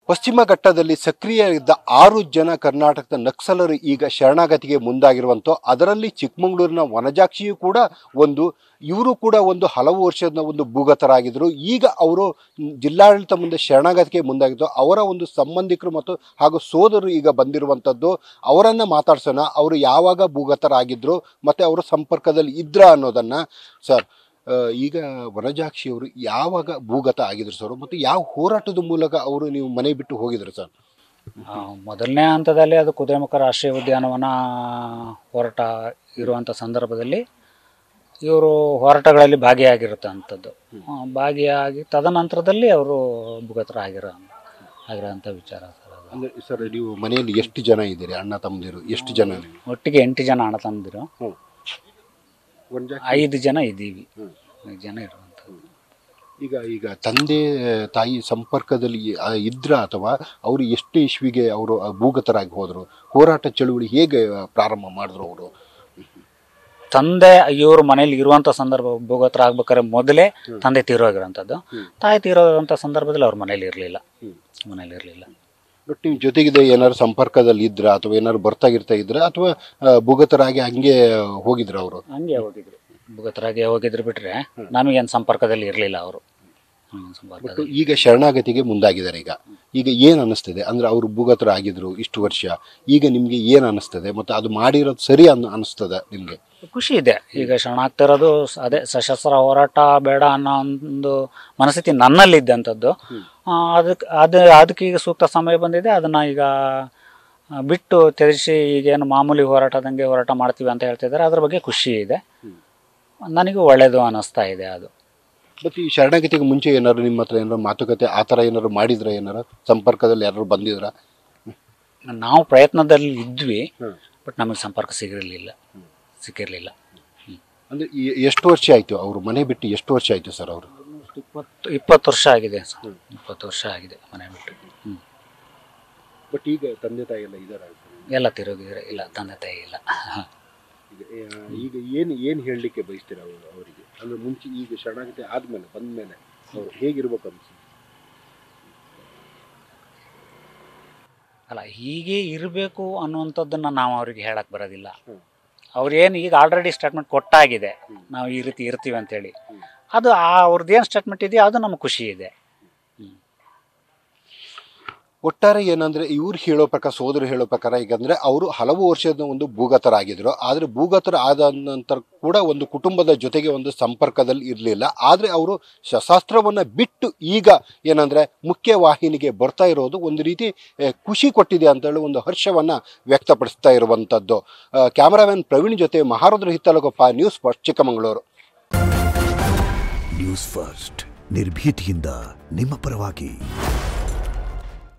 ಪಶ್ಚಿಮ ಘಟ್ಟದಲ್ಲಿ ಸಕ್ರಿಯ ಇದ್ದ 6 ಜನ ಕರ್ನಾಟಕದ ನಕ್ಸಲರು ಈಗ ಶರಣಾಗತಿಗೆ ಮುಂದಾಗಿರುವಂಥ, ಅದರಲ್ಲಿ ಚಿಕ್ಕಮಗಳೂರಿನ ವನಜಾಕ್ಷಿಯು ಕೂಡ ಇವರು ಕೂಡ ಹಲವು ವರ್ಷದ ಭೂಗತರಾಗಿದ್ದರು. ಈಗ ಅವರು ಜಿಲ್ಲಾಡಳಿತ ಮುಂದೆ ಶರಣಾಗತಿಗೆ ಮುಂದಾಗಿದ್ದು, ಅವರ ಸಂಬಂಧಿಕರು ಮತ್ತು ಹಾಗೂ ಸೋದರರು ಈಗ ಬಂದಿರುವಂಥದ್ದು. ಅವರನ್ನು ಮಾತಾಡ್ಸೋಣ. ಅವರು ಯಾವಾಗ ಭೂಗತರಾಗಿದ್ದರು ಮತ್ತು ಅವರ ಸಂಪರ್ಕದಲ್ಲಿ ಇದ್ರ ಅನ್ನೋದನ್ನು. ಸರ್, ಈಗ ವನಜಾಕ್ಷಿಯವರು ಯಾವಾಗ ಭೂಗತ ಆಗಿದ್ರು ಸರ್, ಮತ್ತು ಯಾವ ಹೋರಾಟದ ಮೂಲಕ ಅವರು ನೀವು ಮನೆ ಬಿಟ್ಟು ಹೋಗಿದ್ರು ಸರ್? ಮೊದಲನೇ ಹಂತದಲ್ಲಿ ಅದು ಕುದುರೆಮುಖ ರಾಷ್ಟ್ರೀಯ ಉದ್ಯಾನವನ ಹೋರಾಟ ಇರುವಂಥ ಸಂದರ್ಭದಲ್ಲಿ ಇವರು ಹೋರಾಟಗಳಲ್ಲಿ ಭಾಗಿಯಾಗಿರುತ್ತಂಥದ್ದು. ಭಾಗಿಯಾಗಿ ತದನಂತರದಲ್ಲಿ ಅವರು ಭೂಗತರಾಗಿರೋಂಥ ವಿಚಾರ ಸರ್. ಅಂದರೆ ಸರ್, ನೀವು ಮನೆಯಲ್ಲಿ ಎಷ್ಟು ಜನ ಇದ್ದೀರಿ? ಅಣ್ಣ ತಮ್ಮದಿರು ಎಷ್ಟು ಜನ? ಒಟ್ಟಿಗೆ 8 ಜನ ಅಣ್ಣ ತಮ್ಮದಿರು, 5 ಜನ ಇದ್ದೀವಿ. 5 ಜನ ಇರುವಂಥದ್ದು. ಈಗ ತಂದೆ ತಾಯಿ ಸಂಪರ್ಕದಲ್ಲಿ ಇದ್ರ, ಅಥವಾ ಅವರು ಎಷ್ಟು ಇಸ್ವಿಗೆ ಅವರು ಭೂಗತರಾಗಿ ಹೋದರು? ಹೋರಾಟ ಚಳುವಳಿ ಹೇಗೆ ಪ್ರಾರಂಭ ಮಾಡಿದ್ರು ಅವರು? ತಂದೆ ಇವರು ಮನೇಲಿ ಇರುವಂಥ ಸಂದರ್ಭ, ಭೂಗತರಾಗ್ಬೇಕಾದ್ರೆ ಮೊದಲೇ ತಂದೆ ತೀರೋಗಿರೋಂಥದ್ದು. ತಾಯಿ ತೀರೋಂಥ ಸಂದರ್ಭದಲ್ಲಿ ಅವ್ರ ಮನೇಲಿ ಇರಲಿಲ್ಲ. ಬಟ್ ನೀವು ಜೊತೆಗಿದೆ ಏನಾದ್ರು ಸಂಪರ್ಕದಲ್ಲಿ ಇದ್ರ, ಅಥವಾ ಏನಾದ್ರು ಬರ್ತಾ ಇದ್ರ, ಅಥವಾ ಭೂಗತರಾಗಿ ಹಂಗೆ ಹೋಗಿದ್ರು ಅವರು? ಹಂಗೆ ಹೋಗಿದ್ರು, ಭೂಗತರಾಗಿ ಹೋಗಿದ್ರು ಬಿಟ್ರೆ ನಮಗೇನು ಸಂಪರ್ಕದಲ್ಲಿ ಇರಲಿಲ್ಲ ಅವರು. ಈಗ ಶರಣಾಗತಿಗೆ ಮುಂದಾಗಿದ್ದಾರೆ. ಈಗ ಏನು ಅನ್ನಿಸ್ತದೆ? ಅಂದ್ರೆ ಅವರು ಭೂಗತರಾಗಿದ್ರು ಇಷ್ಟು ವರ್ಷ, ಈಗ ನಿಮ್ಗೆ ಏನು ಅನ್ನಿಸ್ತದೆ? ಮತ್ತು ಅದು ಮಾಡಿರೋದು ಸರಿ ಅನ್ನಿಸ್ತದೆ ನಿಮ್ಗೆ? ಖುಷಿ ಇದೆ. ಈಗ ಶರಣಾಗ್ತಿರೋದು ಅದೇ ಸಶಸ್ತ್ರ ಹೋರಾಟ ಬೇಡ ಅನ್ನೋ ಒಂದು ಮನಸ್ಥಿತಿ ನನ್ನಲ್ಲಿದ್ದಂಥದ್ದು. ಅದಕ್ಕೆ ಈಗ ಸೂಕ್ತ ಸಮಯ ಬಂದಿದೆ. ಅದನ್ನು ಈಗ ಬಿಟ್ಟು ತ್ಯಜಿಸಿ ಈಗೇನು ಮಾಮೂಲಿ ಹೋರಾಟದಂಗೆ ಹೋರಾಟ ಮಾಡ್ತೀವಿ ಅಂತ ಹೇಳ್ತಿದ್ದಾರೆ. ಅದ್ರ ಬಗ್ಗೆ ಖುಷಿ ಇದೆ, ನನಗೂ ಒಳ್ಳೆಯದು ಅನ್ನಿಸ್ತಾ ಇದೆ ಅದು. ಮತ್ತು ಈ ಶರಣಾಗತಿಗೆ ಮುಂಚೆ ಏನಾದ್ರು ನಿಮ್ಮ ಹತ್ರ ಏನಾರು ಮಾತುಕತೆ ಆ ಥರ ಏನಾದ್ರು ಮಾಡಿದ್ರೆ? ಏನಾರು ಸಂಪರ್ಕದಲ್ಲಿ ಯಾರು ಬಂದಿದ್ರ? ನಾವು ಪ್ರಯತ್ನದಲ್ಲಿ ಇದ್ವಿ, ಬಟ್ ನಮಗೆ ಸಂಪರ್ಕ ಸಿಕ್ಕಿರಲಿಲ್ಲ. ಅಂದರೆ ಎಷ್ಟು ವರ್ಷ ಆಯಿತು ಅವರು ಮನೆ ಬಿಟ್ಟು? ಎಷ್ಟು ವರ್ಷ ಆಯಿತು ಸರ್ ಅವರು? 20 ವರ್ಷ ಆಗಿದೆ ಸರ್. 20 ವರ್ಷ ಆಗಿದೆ ಮನೆ ಬಿಟ್ಟು. ಬಟ್ ಈಗ ತಂದೆ ತಾಯಿ ಎಲ್ಲ ಇದ್ದಾರೆ? ಎಲ್ಲ ತಿರುಗಿದ್ರೆ ಇಲ್ಲ, ತಂದೆ ತಾಯಿ ಇಲ್ಲ. ಈಗ ಏನು ಹೇಳಲಿಕ್ಕೆ ಬಯಸ್ತೀರ ಅವರಿಗೆ? ಅಂದರೆ ಮುಂಚೆ, ಈಗ ಶರಣಾಗತಿ ಆದಮೇಲೆ ಬಂದಮೇಲೆ ಅವ್ರು ಹೇಗಿರ್ಬೇಕು ಅನ್ಸುತ್ತೆ? ಅಲ್ಲ, ಹೀಗೆ ಇರಬೇಕು ಅನ್ನುವಂಥದ್ದನ್ನು ನಾವು ಅವ್ರಿಗೆ ಹೇಳಕ್ಕೆ ಬರೋದಿಲ್ಲ. ಅವ್ರೇನು ಈಗ ಆಲ್ರೆಡಿ ಸ್ಟೇಟ್ಮೆಂಟ್ ಕೊಟ್ಟಾಗಿದೆ, ನಾವು ಈ ರೀತಿ ಇರ್ತೀವಿ ಅಂತೇಳಿ. ಅದು ಅವ್ರದ್ದೇನು ಸ್ಟೇಟ್ಮೆಂಟ್ ಇದೆಯೋ ಅದು ನಮಗೆ ಖುಷಿ ಇದೆ. ಒಟ್ಟಾರೆ ಏನಂದರೆ, ಇವ್ರು ಹೇಳೋ ಪ್ರಕಾರ, ಸೋದರು ಹೇಳೋ ಪ್ರಕಾರ, ಈಗಂದರೆ ಅವರು ಹಲವು ವರ್ಷದ ಭೂಗತರಾಗಿದ್ದರು. ಆದರೆ ಭೂಗತರ ಆದ ನಂತರ ಕೂಡ ಕುಟುಂಬದ ಜೊತೆಗೆ ಸಂಪರ್ಕದಲ್ಲಿ ಇರಲಿಲ್ಲ. ಆದರೆ ಅವರು ಶಸ್ತ್ರಾಸ್ತ್ರವನ್ನು ಬಿಟ್ಟು ಈಗ ಏನಂದರೆ ಮುಖ್ಯವಾಹಿನಿಗೆ ಬರ್ತಾ ಇರೋದು ಒಂದು ರೀತಿ ಖುಷಿ ಕೊಟ್ಟಿದೆ ಅಂತೇಳಿ ಹರ್ಷವನ್ನು ವ್ಯಕ್ತಪಡಿಸ್ತಾ ಇರುವಂಥದ್ದು. ಕ್ಯಾಮರಾಮನ್ ಪ್ರವೀಣ್ ಜೊತೆ Maharudra Hittalagoppa, news first, Chikkamagaluru. News first, ನಿರ್ಭೀತಿಯಿಂದ ನಿಮ್ಮ ಪರವಾಗಿ.